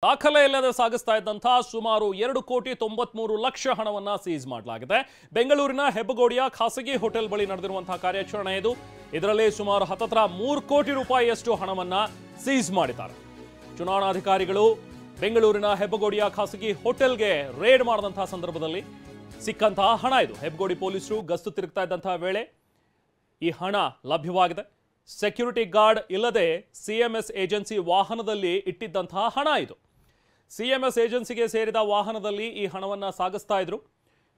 ದಾಖಲೆ ಇಲ್ಲದೆ ಸಾಗಿಸ್ತಾ ಇದ್ದಂತಹ ಸುಮಾರು 2,93,00,000 ಹಣವನ್ನ ಸೀಸ್ ಮಾಡಲಾಗಿದೆ. ಬೆಂಗಳೂರಿನ ಹೆಬ್ಬಗೋಡಿಯ ಖಾಸಗಿ ಹೋಟೆಲ್ ಬಳಿ ನಡೆದಿರುವಂತಹ ಕಾರ್ಯಾಚರಣೆ ಇದು. ಇದರಲ್ಲಿ ಸುಮಾರು 3 ಕೋಟಿ ರೂಪಾಯಿಯಷ್ಟು ಹಣವನ್ನ ಸೀಸ್ ಮಾಡಿದ್ದಾರೆ. ಚುನಾವಣಾಧಿಕಾರಿಗಳು ಬೆಂಗಳೂರಿನ ಹೆಬ್ಬಗೋಡಿಯ ಖಾಸಗಿ ಹೋಟೆಲ್ಗೆ ರೇಡ್ ಮಾಡಿದಂತಹ ಸಂದರ್ಭದಲ್ಲಿ ಸಿಕ್ಕಂತಹ ಹಣ ಇದು. ಹೆಬ್ಬಗೋಡಿ ಪೊಲೀಸರು ಗಸ್ತು ತಿರುಗ್ತಾ ಇದ್ದಂತಹ ವೇಳೆ ಈ ಹಣ ಲಭ್ಯವಾಗಿದೆ. ಸೆಕ್ಯೂರಿಟಿ ಗಾರ್ಡ್ ಇಲ್ಲದೆ ಸಿಎಂಎಸ್ ಏಜೆನ್ಸಿ ವಾಹನದಲ್ಲಿ ಇಟ್ಟಿದ್ದಂತಹ ಹಣ ಇದು. ಸಿಎಂಎಸ್ ಏಜೆನ್ಸಿಗೆ ಸೇರಿದ ವಾಹನದಲ್ಲಿ ಈ ಹಣವನ್ನು ಸಾಗಿಸ್ತಾ ಇದ್ರು.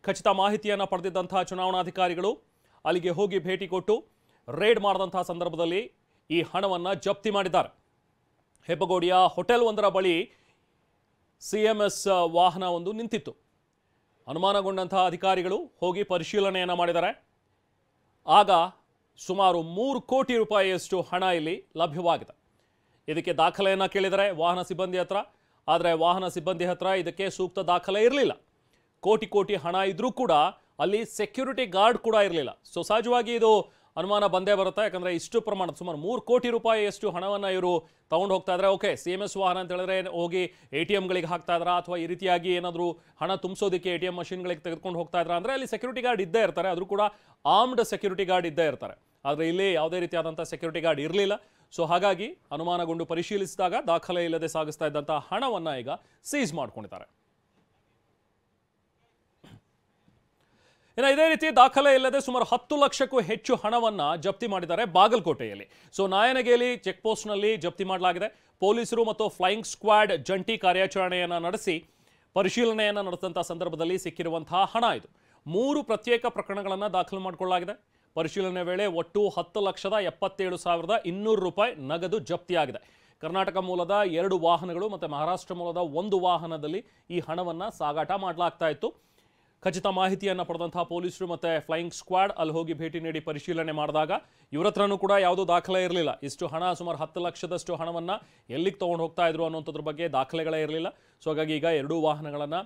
ಖಚಿತ ಮಾಹಿತಿಯನ್ನು ಪಡೆದಿದ್ದಂತಹ ಚುನಾವಣಾಧಿಕಾರಿಗಳು ಅಲ್ಲಿಗೆ ಹೋಗಿ ಭೇಟಿ ಕೊಟ್ಟು ರೇಡ್ ಮಾಡಿದಂತಹ ಸಂದರ್ಭದಲ್ಲಿ ಈ ಹಣವನ್ನು ಜಪ್ತಿ ಮಾಡಿದ್ದಾರೆ. ಹೆಬ್ಬಗೋಡಿಯ ಹೋಟೆಲ್ ಒಂದರ ಬಳಿ ಸಿಎಂಎಸ್ ವಾಹನ ಒಂದು ನಿಂತಿತ್ತು. ಅನುಮಾನಗೊಂಡಂತಹ ಅಧಿಕಾರಿಗಳು ಹೋಗಿ ಪರಿಶೀಲನೆಯನ್ನು ಮಾಡಿದ್ದಾರೆ. ಆಗ ಸುಮಾರು 3 ಕೋಟಿ ರೂಪಾಯಿಯಷ್ಟು ಹಣ ಇಲ್ಲಿ ಲಭ್ಯವಾಗಿದೆ. ಇದಕ್ಕೆ ದಾಖಲೆಯನ್ನು ಕೇಳಿದರೆ ವಾಹನ ಸಿಬ್ಬಂದಿ ಹತ್ರ, ಆದರೆ ವಾಹನ ಸಿಬ್ಬಂದಿ ಹತ್ರ ಇದಕ್ಕೆ ಸೂಕ್ತ ದಾಖಲೆ ಇರಲಿಲ್ಲ. ಕೋಟಿ ಹಣ ಇದ್ರೂ ಕೂಡ ಅಲ್ಲಿ ಸೆಕ್ಯೂರಿಟಿ ಗಾರ್ಡ್ ಕೂಡ ಇರಲಿಲ್ಲ. ಸೊ ಸಹಜವಾಗಿ ಇದು ಅನುಮಾನ ಬಂದೇ ಬರುತ್ತೆ. ಯಾಕಂದರೆ ಇಷ್ಟು ಪ್ರಮಾಣದ ಸುಮಾರು 3 ಕೋಟಿ ರೂಪಾಯಿಯಷ್ಟು ಹಣವನ್ನು ಇವರು ತಗೊಂಡು ಹೋಗ್ತಾ ಇದ್ದಾರೆ. ಓಕೆ, CMS ವಾಹನ ಅಂತ ಹೇಳಿದ್ರೆ ಹೋಗಿ ATMಗಳಿಗೆ ಹಾಕ್ತಾ ಇದ್ರಾ ಅಥವಾ ಈ ರೀತಿಯಾಗಿ ಏನಾದರೂ ಹಣ ತುಂಬಿಸೋದಕ್ಕೆ ATM ಮಷಿನ್ಗಳಿಗೆ ತೆಗೆದುಕೊಂಡು ಹೋಗ್ತಾ ಇದ್ರಾ ಅಂದರೆ ಅಲ್ಲಿ ಸೆಕ್ಯೂರಿಟಿ ಗಾರ್ಡ್ ಇದ್ದೇ ಇರ್ತಾರೆ. ಆದರೂ ಕೂಡ ಆರ್ಮ್ಡ್ ಸೆಕ್ಯೂರಿಟಿ ಗಾರ್ಡ್ ಇದ್ದೇ ಇರ್ತಾರೆ. ಆದರೆ ಇಲ್ಲಿ ಯಾವುದೇ ರೀತಿಯಾದಂಥ ಸೆಕ್ಯೂರಿಟಿ ಗಾರ್ಡ್ ಇರಲಿಲ್ಲ. ಸೊ ಹಾಗಾಗಿ ಅನುಮಾನಗೊಂಡು ಪರಿಶೀಲಿಸಿದಾಗ ದಾಖಲೆ ಇಲ್ಲದೆ ಸಾಗಿಸ್ತಾ ಇದ್ದಂಥ ಹಣವನ್ನು ಈಗ ಸೀಸ್ ಮಾಡ್ಕೊಂಡಿದ್ದಾರೆ. ಇನ್ನು ಇದೇ ರೀತಿ ದಾಖಲೆ ಇಲ್ಲದೆ ಸುಮಾರು 10 ಲಕ್ಷಕ್ಕೂ ಹೆಚ್ಚು ಹಣವನ್ನು ಜಪ್ತಿ ಮಾಡಿದ್ದಾರೆ ಬಾಗಲಕೋಟೆಯಲ್ಲಿ. ಸೊ ನಾಯನಗೇಲಿ ಚೆಕ್ ಪೋಸ್ಟ್ನಲ್ಲಿ ಜಪ್ತಿ ಮಾಡಲಾಗಿದೆ. ಪೊಲೀಸರು ಮತ್ತು ಫ್ಲೈಯಿಂಗ್ ಸ್ಕ್ವಾಡ್ ಜಂಟಿ ಕಾರ್ಯಾಚರಣೆಯನ್ನು ನಡೆಸಿ ಪರಿಶೀಲನೆಯನ್ನು ನಡೆಸಿದಂಥ ಸಂದರ್ಭದಲ್ಲಿ ಸಿಕ್ಕಿರುವಂತಹ ಹಣ ಇದು. 3 ಪ್ರತ್ಯೇಕ ಪ್ರಕರಣಗಳನ್ನು ದಾಖಲು ಮಾಡಿಕೊಳ್ಳಲಾಗಿದೆ. ಪರಿಶೀಲನೆ ವೇಳೆ ಒಟ್ಟು 10,77,200 ರೂಪಾಯಿ ನಗದು ಜಪ್ತಿಯಾಗಿದೆ. ಕರ್ನಾಟಕ ಮೂಲದ 2 ವಾಹನಗಳು ಮತ್ತು ಮಹಾರಾಷ್ಟ್ರ ಮೂಲದ 1 ವಾಹನದಲ್ಲಿ ಈ ಹಣವನ್ನು ಸಾಗಾಟ ಮಾಡಲಾಗ್ತಾ ಇತ್ತು. ಖಚಿತ ಮಾಹಿತಿಯನ್ನು ಪಡೆದಂತಹ ಪೊಲೀಸರು ಮತ್ತು ಫ್ಲೈಯಿಂಗ್ ಸ್ಕ್ವಾಡ್ ಅಲ್ಲಿ ಹೋಗಿ ಭೇಟಿ ನೀಡಿ ಪರಿಶೀಲನೆ ಮಾಡಿದಾಗ ಇವರ ಹತ್ರನೂ ಕೂಡ ಯಾವುದೂ ದಾಖಲೆ ಇರಲಿಲ್ಲ. ಇಷ್ಟು ಹಣ ಸುಮಾರು 10 ಲಕ್ಷದಷ್ಟು ಹಣವನ್ನು ಎಲ್ಲಿಗೆ ತೊಗೊಂಡು ಹೋಗ್ತಾ ಇದ್ರು ಅನ್ನೋಂಥದ್ರ ಬಗ್ಗೆ ದಾಖಲೆಗಳೇ ಇರಲಿಲ್ಲ. ಸೊ ಹಾಗಾಗಿ ಈಗ 2 ವಾಹನಗಳನ್ನು,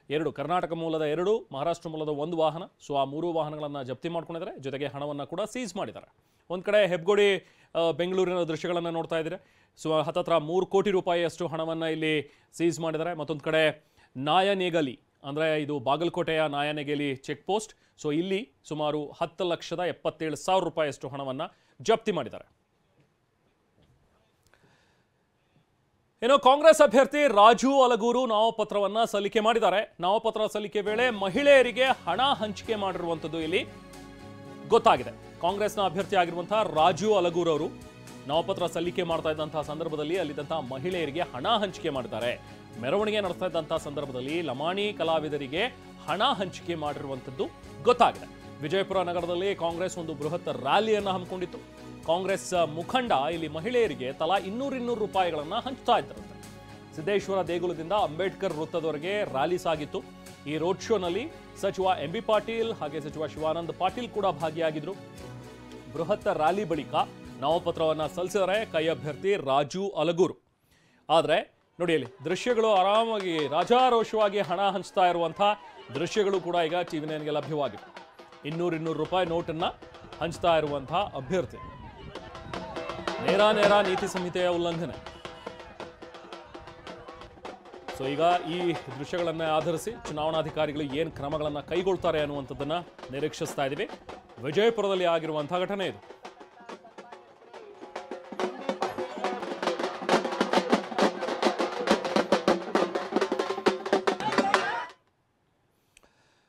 2 ಕರ್ನಾಟಕ ಮೂಲದ 2, ಮಹಾರಾಷ್ಟ್ರ ಮೂಲದ 1 ವಾಹನ, ಸೊ ಆ 3 ವಾಹನಗಳನ್ನು ಜಪ್ತಿ ಮಾಡ್ಕೊಂಡಿದ್ದಾರೆ. ಜೊತೆಗೆ ಹಣವನ್ನು ಕೂಡ ಸೀಸ್ ಮಾಡಿದ್ದಾರೆ. ಒಂದು ಕಡೆ ಹೆಬ್ಬಗೋಡಿ ಬೆಂಗಳೂರಿನ ದೃಶ್ಯಗಳನ್ನು ನೋಡ್ತಾ ಇದ್ದಾರೆ. ಸೊ 3 ಕೋಟಿ ರೂಪಾಯಿಯಷ್ಟು ಹಣವನ್ನು ಇಲ್ಲಿ ಸೀಸ್ ಮಾಡಿದ್ದಾರೆ. ಮತ್ತೊಂದು ಕಡೆ ನಾಯನೇಗಲಿ ಅಂದರೆ ಇದು ಬಾಗಲಕೋಟೆಯ ನಾಯನಗೇಲಿ ಚೆಕ್ ಪೋಸ್ಟ್. ಸೊ ಇಲ್ಲಿ ಸುಮಾರು 10,77,000 ರೂಪಾಯಿಯಷ್ಟು ಹಣವನ್ನು ಜಪ್ತಿ ಮಾಡಿದ್ದಾರೆ. ಇನ್ನು ಕಾಂಗ್ರೆಸ್ ಅಭ್ಯರ್ಥಿ ರಾಜು ಅಲಗೂರು ನಾಮಪತ್ರವನ್ನು ಸಲ್ಲಿಕೆ ಮಾಡಿದ್ದಾರೆ. ನಾಮಪತ್ರ ಸಲ್ಲಿಕೆ ವೇಳೆ ಮಹಿಳೆಯರಿಗೆ ಹಣ ಹಂಚಿಕೆ ಮಾಡಿರುವಂಥದ್ದು ಇಲ್ಲಿ ಗೊತ್ತಾಗಿದೆ. ಕಾಂಗ್ರೆಸ್ನ ಅಭ್ಯರ್ಥಿ ಆಗಿರುವಂತಹ ರಾಜು ಅಲಗೂರು ಅವರು ನಾಮಪತ್ರ ಸಲ್ಲಿಕೆ ಮಾಡ್ತಾ ಇದ್ದಂತಹ ಸಂದರ್ಭದಲ್ಲಿ ಅಲ್ಲಿದ್ದಂತಹ ಮಹಿಳೆಯರಿಗೆ ಹಣ ಹಂಚಿಕೆ ಮಾಡಿದ್ದಾರೆ. ಮೆರವಣಿಗೆ ನಡೆಸ್ತಾ ಇದ್ದಂತಹ ಸಂದರ್ಭದಲ್ಲಿ ಲಮಾಣಿ ಕಲಾವಿದರಿಗೆ ಹಣ ಹಂಚಿಕೆ ಮಾಡಿರುವಂಥದ್ದು ಗೊತ್ತಾಗಿದೆ. ವಿಜಯಪುರ ನಗರದಲ್ಲಿ ಕಾಂಗ್ರೆಸ್ ಒಂದು ಬೃಹತ್ ರ್ಯಾಲಿಯನ್ನು ಹಮ್ಮಿಕೊಂಡಿತ್ತು. ಕಾಂಗ್ರೆಸ್ ಮುಖಂಡ ಇಲ್ಲಿ ಮಹಿಳೆಯರಿಗೆ ತಲಾ 200 ರೂಪಾಯಿಗಳನ್ನು ಹಂಚ್ತಾ ಇದ್ದರಂತೆ. ಸಿದ್ದೇಶ್ವರ ದೇಗುಲದಿಂದ ಅಂಬೇಡ್ಕರ್ ವೃತ್ತದವರೆಗೆ ರ್ಯಾಲಿ ಸಾಗಿತ್ತು. ಈ ರೋಡ್ ಶೋನಲ್ಲಿ ಸಚಿವ MB ಪಾಟೀಲ್ ಹಾಗೆ ಸಚಿವ ಶಿವಾನಂದ ಪಾಟೀಲ್ ಕೂಡ ಭಾಗಿಯಾಗಿದ್ರು. ಬೃಹತ್ ರ್ಯಾಲಿ ಬಳಿಕ ನಾಮಪತ್ರವನ್ನು ಸಲ್ಲಿಸಿದರೆ ಕೈ ಅಭ್ಯರ್ಥಿ ರಾಜು ಅಲಗೂರು. ಆದರೆ ನೋಡಿ, ಅಲ್ಲಿ ದೃಶ್ಯಗಳು ಆರಾಮಾಗಿ ರಾಜಾರೋಷವಾಗಿ ಹಣ ಹಂಚ್ತಾ ಇರುವಂಥ ದೃಶ್ಯಗಳು ಕೂಡ ಈಗ ಟಿವಿ9ಗೆ ಲಭ್ಯವಾಗಿವೆ. 200 ರೂಪಾಯಿ ನೋಟನ್ನು ಹಂಚ್ತಾ ಇರುವಂಥ ಅಭ್ಯರ್ಥಿ ನೇರ ನೀತಿ ಸಂಹಿತೆಯ ಉಲ್ಲಂಘನೆ. ಸೊ ಈಗ ಈ ದೃಶ್ಯಗಳನ್ನು ಆಧರಿಸಿ ಚುನಾವಣಾಧಿಕಾರಿಗಳು ಏನು ಕ್ರಮಗಳನ್ನು ಕೈಗೊಳ್ತಾರೆ ಅನ್ನುವಂಥದ್ದನ್ನು ನಿರೀಕ್ಷಿಸ್ತಾ ಇದ್ದೀವಿ. ವಿಜಯಪುರದಲ್ಲಿ ಆಗಿರುವಂಥ ಘಟನೆ ಇದು.